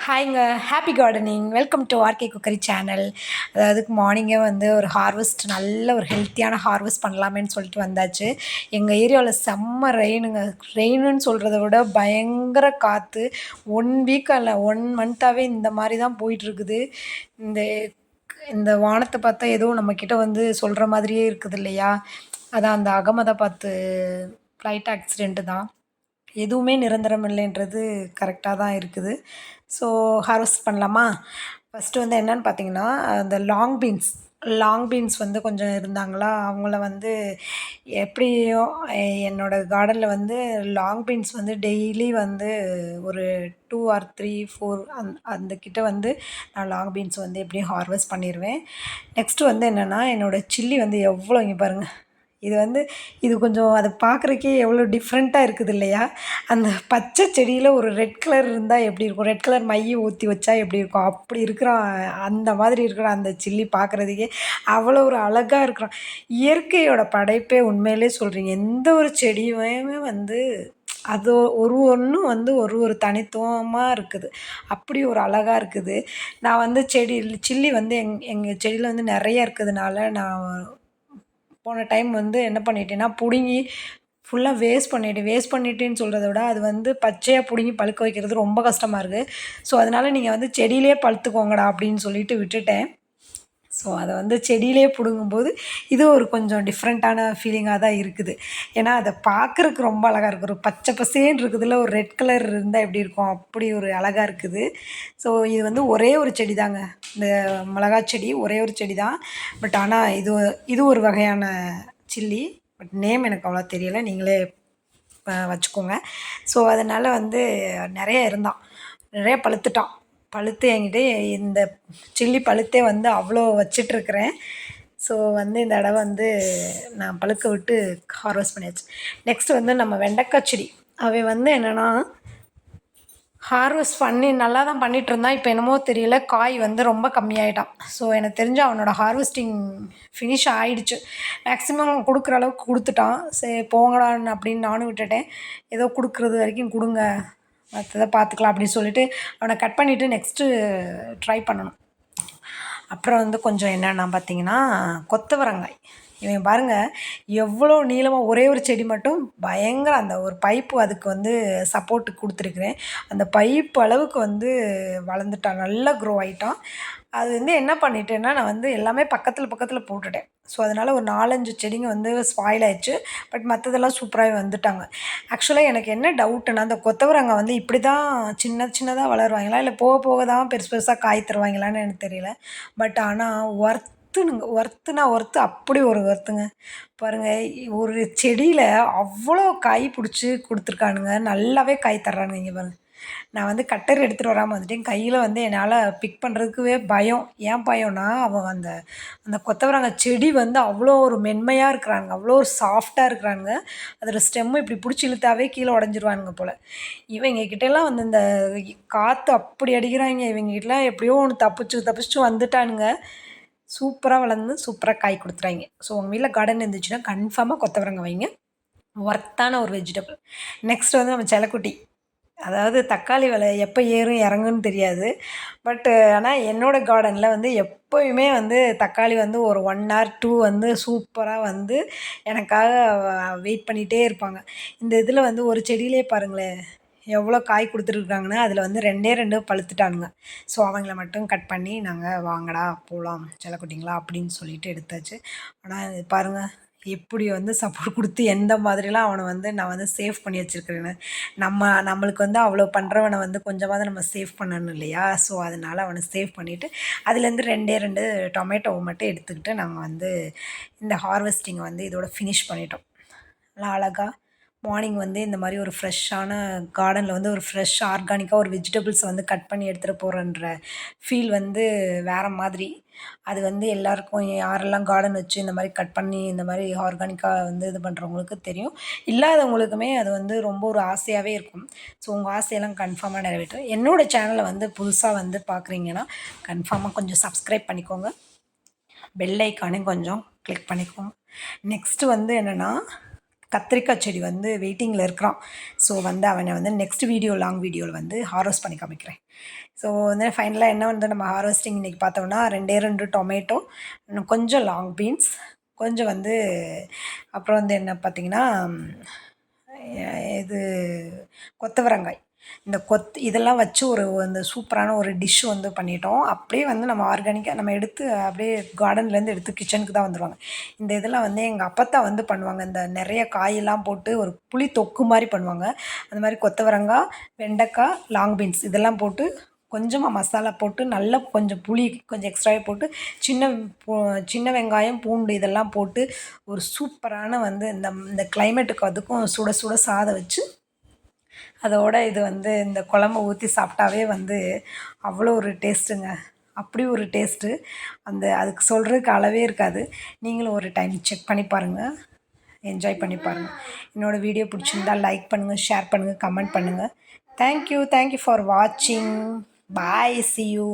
ஹாய்ங்க. Happy gardening. Welcome to RK cookery channel. அதாவதுக்கு மார்னிங்கே வந்து ஒரு ஹார்வெஸ்ட் நல்ல ஒரு ஹெல்த்தியான ஹார்வெஸ்ட் பண்ணலாமேன்னு சொல்லிட்டு வந்தாச்சு. எங்கள் ஏரியாவில் செம்ம ரெயினுங்க. ரெயினுன்னு சொல்கிறத விட பயங்கர காற்று. 1 வீக் அல்ல 1 மந்த்தாகவே இந்த மாதிரி தான் போயிட்டுருக்குது. இந்த இந்த வானத்தை பார்த்தா ஏதோ நம்மக்கிட்ட வந்து சொல்கிற மாதிரியே இருக்குது இல்லையா? அதான் அந்த அகமதாபாத்து ஃப்ளைட் ஆக்சிடெண்ட்டு தான். எதுவுமே நிரந்தரம் இல்லைன்றது கரெக்டாக தான் இருக்குது. ஸோ ஹார்வெஸ்ட் பண்ணலாமா? ஃபஸ்ட்டு வந்து என்னன்னு பார்த்தீங்கன்னா, அந்த லாங் பீன்ஸ் வந்து கொஞ்சம் இருந்தாங்களா, அவங்கள வந்து எப்படியோ என்னோடய கார்டனில் வந்து லாங் பீன்ஸ் வந்து டெய்லி வந்து ஒரு 2 ஆர் 3, 4 அந்த கிட்ட வந்து நான் லாங் பீன்ஸ் வந்து எப்படியும் ஹார்வெஸ்ட் பண்ணிருவேன். நெக்ஸ்ட்டு வந்து என்னென்னா, என்னோடய சில்லி வந்து எவ்வளோ இங்கே பாருங்கள். இது வந்து இது கொஞ்சம் அத பார்க்குறக்கே எவ்வளோ டிஃப்ரெண்ட்டா இருக்குது இல்லையா? அந்த பச்சை செடியில ஒரு ரெட் கலர் இருந்தா எப்படி இருக்கும்? ரெட் கலர் மை ஊத்தி வச்சா எப்படி இருக்கும்? அப்படி இருக்கிறான். அந்த மாதிரி இருக்கிற அந்த சில்லி பார்க்குறதுக்கே அவ்வளோ ஒரு அழகா இருக்கிறான். இயற்கையோட படைப்பே உண்மையிலே சொல்றேங்க. எந்த ஒரு செடியுமே வந்து அது ஒண்ணும் வந்து ஒரு தனித்துவமா இருக்குது. அப்படி ஒரு அழகா இருக்குது. நான் வந்து சில்லி வந்து எங்க செடியில வந்து நெறைய இருக்கிறதுனால, நான் போன டைம் வந்து என்ன பண்ணிட்டேன்னா, புடுங்கி ஃபுல்லாக வேஸ்ட் பண்ணிட்டேன்னு சொல்றத விட, அது வந்து பச்சையா புடுங்கி பழுக்க வைக்கிறது ரொம்ப கஷ்டமா இருக்கு. ஸோ, அதனால நீங்க வந்து செடியிலேயே பழுத்துக்கோங்கடா அப்படின்னு சொல்லிட்டு விட்டுட்டேன். ஸோ, அத வந்து செடியிலேயே புடுங்கும்போது, இது ஒரு கொஞ்சம் டிஃப்ரெண்ட்டான ஃபீலிங்கா தான் இருக்குது. ஏன்னா, அத பார்க்கறக்கு ரொம்ப அழகா இருக்கு. ஒரு பச்சை பசேல்ன்னு இருக்குதுல்ல, ஒரு ரெட் கலர் இருந்தா எப்படி இருக்கும்? அப்படி ஒரு அழகா இருக்குது. ஸோ, இது வந்து ஒரே ஒரு செடி தாங்க. இந்த மிளகா செடி ஒரே ஒரு செடி தான். பட் ஆனா, இது ஒரு வகையான சில்லி. பட் நேம் எனக்கு அவ்வளவா தெரியல. நீங்களே வச்சுக்கோங்க. ஸோ, அதனால வந்து நெறைய இருந்தான். நெறைய பழுத்துட்டான். பழுத்து என்கிட்ட இந்த சில்லி பழுத்தே வந்து அவ்வளோ வச்சுட்ருக்கிறேன். ஸோ, வந்து இந்த தடவ வந்து நான் பழுக்க விட்டு ஹார்வெஸ்ட் பண்ணியாச்சு. நெக்ஸ்ட்டு வந்து நம்ம வெண்டைக்காய் செடி. அவன் வந்து என்னன்னா, ஹார்வெஸ்ட் பண்ணி நல்லா தான் பண்ணிட்டுருந்தான். இப்போ என்னமோ தெரியல, காய் வந்து ரொம்ப கம்மியாயிட்டான். ஸோ, எனக்கு தெரிஞ்சு அவனோட ஹார்வெஸ்டிங் ஃபினிஷ் ஆயிடுச்சு. மேக்ஸிமம் குடுக்குற அளவுக்கு குடுத்துட்டான். சரி போங்கடான்னு அப்படின்னு நானும் விட்டுட்டேன். ஏதோ குடுக்குறது வரைக்கும் குடுங்க. மத்தத பார்த்துக்கலாம் அப்படின்னு சொல்லிட்டு, அவன கட் பண்ணிவிட்டு நெக்ஸ்ட்டு ட்ரை பண்ணணும். அப்புறம் வந்து கொஞ்சம் என்னென்னா பார்த்தீங்கன்னா, கொத்தவரங்காய். இவன் பாருங்க எவ்வளோ நீளமா ஒரே ஒரு செடி மட்டும் பயங்கர அந்த ஒரு பைப்பு அதுக்கு வந்து சப்போர்ட்டுக்கு குடுத்துருக்கிறேன். அந்த பைப் அளவுக்கு வந்து வளர்ந்துட்டான். நல்லா க்ரோ ஆயிட்டான். அது வந்து என்ன பண்ணிட்டேன்னா, நான் வந்து எல்லாமே பக்கத்துல போட்டுட்டேன். ஸோ, அதனால ஒரு 4, 5 செடிங்க வந்து ஸ்பாயில் ஆயிடுச்சு. பட் மத்ததெல்லாம் சூப்பராவே வந்துட்டாங்க. ஆக்சுவலா எனக்கு என்ன டவுட்டுன்னா, அந்த கொத்தவரங்காய் வந்து இப்படி தான் சின்னதா வளருவாங்களா? இல்ல போக போக தான் பெருசு பெருசா காய் தருவாங்களான்னு எனக்கு தெரியல. பட் ஆனா ஒர்த்துனா அப்படி ஒரு ஒர்த்துங்க. பாருங்க ஒரு செடியில அவ்வளோ காய் புடிச்சு குடுத்துருக்கானுங்க. நல்லாவே காய் தர்றானுங்க. இங்க பாருங்க. நான் வந்து கட்டர் எடுத்துட்டு வராம வந்துட்டேன். கையில வந்து என்னால பிக் பண்ணுறதுக்குவே பயம். ஏன் பயம்னா, அவன் அந்த அந்த கொத்தவரங்காய் செடி வந்து அவ்வளோ ஒரு மென்மையா இருக்கிறானுங்க. அவ்வளோ ஒரு சாஃப்ட்டா இருக்கிறானுங்க. அதோட ஸ்டெம்மு இப்படி புடிச்சு இழுத்தாவே கீழ உடைஞ்சிருவானுங்க போல. இவங்க கிட்டலாம் வந்து இந்த காத்து அப்படி அடிக்கிறாய்ங்க. இவங்க கிட்டலாம் எப்படியோ ஒண்ணு தப்பிச்சு வந்துட்டானுங்க. சூப்பரா வளர்ந்து, சூப்பரா காய் குடுத்துறாய்ங்க. ஸோ, உங்க வீட்ல கார்டன் இருந்துச்சுன்னா, கன்ஃபார்மா கொத்தவரங்காய் வைங்க. ஒர்த்தான ஒரு வெஜிடபிள். நெக்ஸ்ட் வந்து நம்ம செல்லக்குட்டி. அதாவது தக்காளி விலை எப்போ ஏறும் இறங்கும்னு தெரியாது. பட் ஆனா என்னோட கார்டனில் வந்து எப்பயுமே வந்து தக்காளி வந்து ஒரு 1 ஆர் 2 வந்து சூப்பரா வந்து எனக்காக வெயிட் பண்ணிட்டே இருப்பாங்க. இந்த இதில வந்து ஒரு செடியிலே பாருங்களேன், எவ்வளோ காய் குடுத்துருக்காங்கன்னு. அதில வந்து 2டே 2 பழுத்துட்டானுங்க. ஸோ, அவங்கள மட்டும் கட் பண்ணி நாங்க வாங்கடா போலாம் செல்லக்குட்டிங்களா அப்படின்னு சொல்லிட்டு எடுத்தாச்சு. ஆனா இது பாருங்க, எப்படி வந்து சப்போர்ட் குடுத்து எந்த மாதிரிலாம் அவன வந்து நான் வந்து சேவ் பண்ணி வச்சிருக்கிறேன்னு. நம்மளுக்கு வந்து அவ்வளோ பண்றவன வந்து கொஞ்சமாவது நம்ம சேவ் பண்ணணும் இல்லையா? ஸோ, அதனால அவன சேவ் பண்ணிட்டு, அதுலேருந்து 2டே 2 டொமேட்டோவ மட்டும் எடுத்துக்கிட்டு நாங்க வந்து இந்த ஹார்வெஸ்டிங்க வந்து இதோட ஃபினிஷ் பண்ணிட்டோம். நல்லா அழகா மார்னிங் வந்து இந்த மாரி ஒரு ஃப்ரெஷ்ஷான கார்டனில் வந்து ஒரு ஃப்ரெஷ் ஆர்கானிக்கா ஒரு வெஜிடபிள்ஸ வந்து கட் பண்ணி எடுத்துட்டு போறேன்ற ஃபீல் வந்து வேற மாதிரி. அது வந்து எல்லாருக்கும் யாரெல்லாம் கார்டன் வச்சு இந்த மாரி கட் பண்ணி இந்த மாரி ஆர்கானிக்கா வந்து இது பண்றவங்களுக்கு தெரியும். இல்லாதவங்களுக்குமே அது வந்து ரொம்ப ஒரு ஆசையாவே இருக்கும். ஸோ, உங்க ஆசையெல்லாம் கன்ஃபார்மா நிறைவேற்றும். என்னோட சேனல வந்து புதுசா வந்து பார்க்குறீங்கன்னா, கன்ஃபார்மா கொஞ்சம் சப்ஸ்கிரைப் பண்ணிக்கோங்க. பெல் ஐக்கானையும் கொஞ்சம் கிளிக் பண்ணிக்கோங்க. நெக்ஸ்ட்டு வந்து என்னன்னா, கத்திரிக்காய் செடி வந்து வெயிட்டிங்கில் இருக்கிறான். ஸோ வந்து அவனை வந்து நெக்ஸ்ட் லாங் வீடியோவில் வந்து ஹார்வெஸ்ட் பண்ணி காமிக்கிறேன். ஸோ வந்து ஃபைனலாக என்ன வந்து நம்ம ஹார்வெஸ்டிங் இன்றைக்கி பார்த்தோம்னா 2 டொமேட்டோ, இன்னும் கொஞ்சம் லாங் பீன்ஸ், கொஞ்சம் வந்து அப்புறம் வந்து என்ன பார்த்திங்கன்னா இது கொத்தவரங்காய். இந்த இதெல்லாம் வச்சு அந்த சூப்பரான ஒரு டிஷ் வந்து பண்ணிட்டோம். அப்படியே வந்து நம்ம ஆர்கானிக்காக நம்ம எடுத்து அப்படியே கார்டன்லேருந்து எடுத்து கிச்சனுக்கு தான் வந்துடுவாங்க. இந்த இதெல்லாம் வந்து எங்கள் அப்பத்தா வந்து பண்ணுவாங்க. இந்த நிறைய காயெல்லாம் போட்டு ஒரு புளி தொக்கு மாதிரி பண்ணுவாங்க. அந்த மாதிரி கொத்தவரங்காய், வெண்டைக்காய், லாங் பீன்ஸ் இதெல்லாம் போட்டு கொஞ்சமாக மசாலா போட்டு நல்லா கொஞ்சம் புளி கொஞ்சம் எக்ஸ்ட்ராவே போட்டு சின்ன வெங்காயம், பூண்டு இதெல்லாம் போட்டு ஒரு சூப்பரான வந்து இந்த கிளைமேட்டுக்கு அதுக்கும் சுட சுட சாதம் வச்சு அதோட இது வந்து இந்த குழம்ப ஊற்றி சாப்பிட்டாவே வந்து அவ்வளோ ஒரு டேஸ்ட்டுங்க. அப்படி ஒரு டேஸ்ட்டு. அதுக்கு சொல்கிறதுக்கு அளவே இருக்காது. நீங்களும் ஒரு டைம் செக் பண்ணி பாருங்கள், என்ஜாய் பண்ணி பாருங்கள். என்னோடய வீடியோ பிடிச்சிருந்தால் லைக் பண்ணுங்கள், ஷேர் பண்ணுங்கள், கமெண்ட் பண்ணுங்கள். தேங்க்யூ ஃபார் வாட்சிங். பாய், see you.